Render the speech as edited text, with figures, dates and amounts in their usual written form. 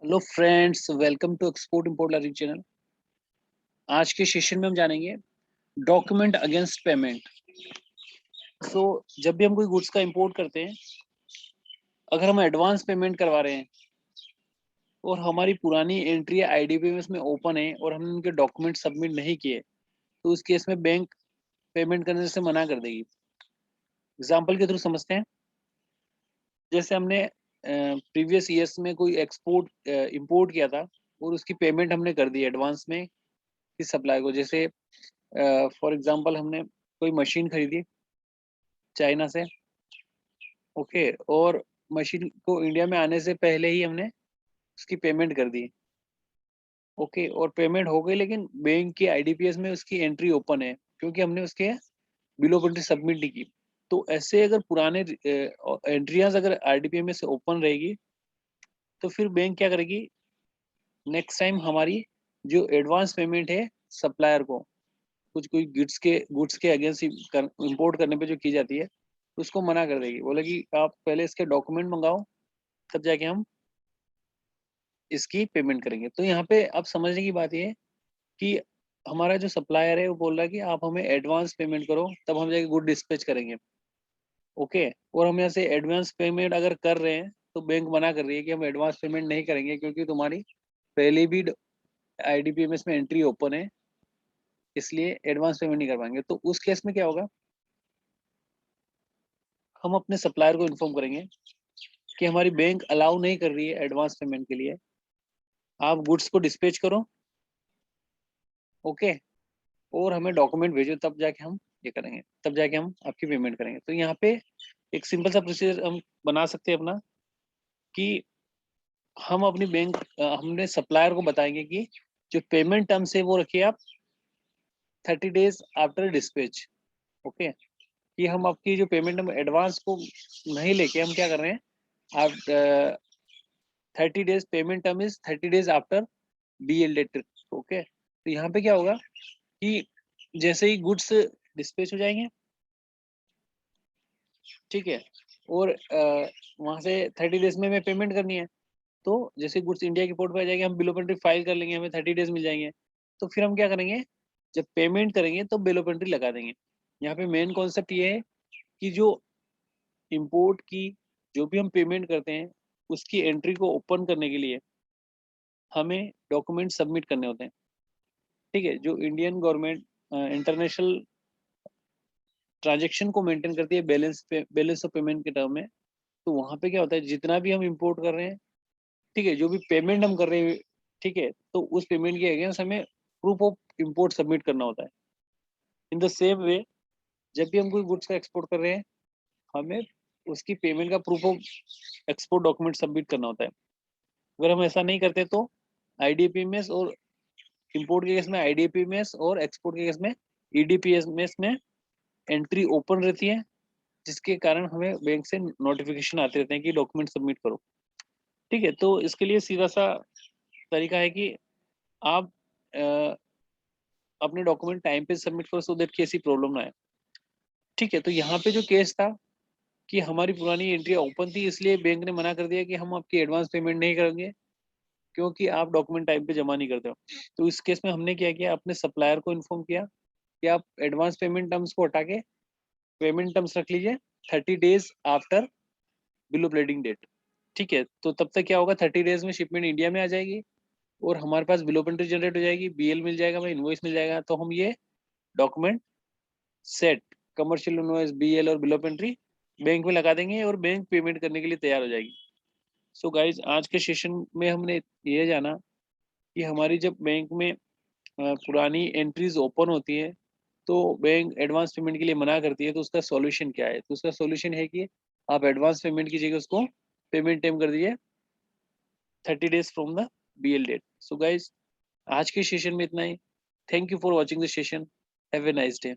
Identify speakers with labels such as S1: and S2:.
S1: Hello friends, welcome to export import learning channel. आज के session में हम जानेंगे डॉक्यूमेंट अगेंस्ट पेमेंट। जब भी हम कोई गुड्स का इंपोर्ट करते हैं, अगर हम एडवांस पेमेंट करवा रहे हैं और हमारी पुरानी एंट्री आईडीपीएमएस में ओपन है और हमने उनके डॉक्यूमेंट सबमिट नहीं किए, तो उस केस में बैंक पेमेंट करने से मना कर देगी। एग्जाम्पल के थ्रू समझते हैं। जैसे हमने प्रीवियस ईयर्स में कोई एक्सपोर्ट इंपोर्ट किया था और उसकी पेमेंट हमने कर दी एडवांस में किस सप्लाई को। जैसे फॉर एग्जांपल हमने कोई मशीन खरीदी चाइना से, ओके, और मशीन को इंडिया में आने से पहले ही हमने उसकी पेमेंट कर दी, ओके, और पेमेंट हो गई, लेकिन बैंक की आईडीपीएस में उसकी एंट्री ओपन है क्योंकि हमने उसके बिलो एंट्री सबमिट नहीं की। तो ऐसे अगर पुराने एंट्रियाज अगर आईडीपीएस से ओपन रहेगी तो फिर बैंक क्या करेगी, नेक्स्ट टाइम हमारी जो एडवांस पेमेंट है सप्लायर को कुछ कोई गुड्स के अगेंस्ट इंपोर्ट करने पे जो की जाती है, उसको मना कर देगी। बोले कि आप पहले इसके डॉक्यूमेंट मंगाओ, तब जाके हम इसकी पेमेंट करेंगे। तो यहाँ पे आप समझने की बात ये है कि हमारा जो सप्लायर है वो बोल रहा है कि आप हमें एडवांस पेमेंट करो, तब हम जाके गुड डिस्पैच करेंगे, ओके। और हम यहाँ से एडवांस पेमेंट अगर कर रहे हैं तो बैंक मना कर रही है कि हम एडवांस पेमेंट नहीं करेंगे क्योंकि तुम्हारी पहले भी आईडीपीएमएस में एंट्री ओपन है, इसलिए एडवांस पेमेंट नहीं कर पाएंगे। तो उस केस में क्या होगा, हम अपने सप्लायर को इन्फॉर्म करेंगे कि हमारी बैंक अलाउ नहीं कर रही है एडवांस पेमेंट के लिए, आप गुड्स को डिस्पैच करो, ओके, और हमें डॉक्यूमेंट भेजो, तब जाके हम ये करेंगे, तब जाके हम आपकी पेमेंट करेंगे। तो यहाँ पे एक सिंपल सा प्रोसीजर हम बना सकते हैं अपना, कि हम अपनी बैंक हमने सप्लायर को बताएंगे कि जो पेमेंट टर्म्स है वो रखिए आप 30 days आफ्टर डिस्पैच, ओके। कि हम आपकी जो पेमेंट हम एडवांस को नहीं लेके हम क्या कर रहे हैं, आप 30 days payment term is 30 days after BL date, okay. तो यहाँ पे क्या होगा कि जैसे ही गुड्स डिस्पैच हो जाएंगे, ठीक है, और वहां से 30 days में हमें पेमेंट करनी है, तो जैसे गुड्स इंडिया की पोर्ट पे आ जाएंगे, हम बिल ऑफ एंट्री फाइल कर लेंगे, हमें 30 days मिल जाएंगे। तो फिर हम क्या करेंगे, जब पेमेंट करेंगे तो बिल ऑफ एंट्री लगा देंगे। यहाँ पे मेन कॉन्सेप्ट ये है कि जो इम्पोर्ट की जो भी हम पेमेंट करते हैं उसकी एंट्री को ओपन करने के लिए हमें डॉक्यूमेंट सबमिट करने होते हैं, ठीक है। जो इंडियन गवर्नमेंट इंटरनेशनल ट्रांजेक्शन को मेंटेन करती है बैलेंस ऑफ पेमेंट के टर्म में, तो वहां पे क्या होता है, जितना भी हम इंपोर्ट कर रहे हैं, ठीक है, जो भी पेमेंट हम कर रहे हैं, ठीक है, तो उस पेमेंट के अगेंस्ट हमें प्रूफ ऑफ इंपोर्ट सबमिट करना होता है। इन द सेम वे, जब भी हम कोई गुड्स का एक्सपोर्ट कर रहे हैं, हमें उसकी पेमेंट का proof of export document submit करना होता है। अगर हम ऐसा नहीं करते तो आईडीपीएमएस और इंपोर्ट के केस में आईडीपीएमएस और एक्सपोर्ट के केस में ईडीपीएमएस में एंट्री ओपन रहती है, जिसके कारण हमें बैंक से नोटिफिकेशन आते रहते हैं कि डॉक्यूमेंट सबमिट करो, ठीक है। तो इसके लिए सीधा सा तरीका है कि आप अ, अपने डॉक्यूमेंट टाइम पे सबमिट करो, सो दैट की ऐसी प्रॉब्लम ना आए, ठीक है। तो यहाँ पे जो केस था कि हमारी पुरानी एंट्री ओपन थी, इसलिए बैंक ने मना कर दिया कि हम आपकी एडवांस पेमेंट नहीं करेंगे क्योंकि आप डॉक्यूमेंट टाइम पे जमा नहीं करते हो। तो इस केस में हमने क्या किया, अपने सप्लायर को इन्फॉर्म किया कि आप एडवांस पेमेंट टर्म्स को हटा के पेमेंट टर्म्स रख लीजिए 30 days after bill of lading date, ठीक है। तो तब तक क्या होगा, 30 days में शिपमेंट इंडिया में आ जाएगी और हमारे पास बिल ऑफ एंट्री जनरेट हो जाएगी, बीएल मिल जाएगा, हमें इनवॉइस मिल जाएगा। तो हम ये document set, commercial invoice, BL और बिल ऑफ एंट्री बैंक में लगा देंगे और बैंक पेमेंट करने के लिए तैयार हो जाएगी। सो गाइज, आज के सेशन में हमने ये जाना कि हमारी जब बैंक में पुरानी एंट्रीज ओपन होती है तो बैंक एडवांस पेमेंट के लिए मना करती है, तो उसका सॉल्यूशन क्या है। तो उसका सॉल्यूशन है कि आप एडवांस पेमेंट की जगह उसको पेमेंट टाइम कर दीजिए 30 days from the BL date. So guys, आज के सेशन में इतना ही। Thank you for watching the session. Have a nice day.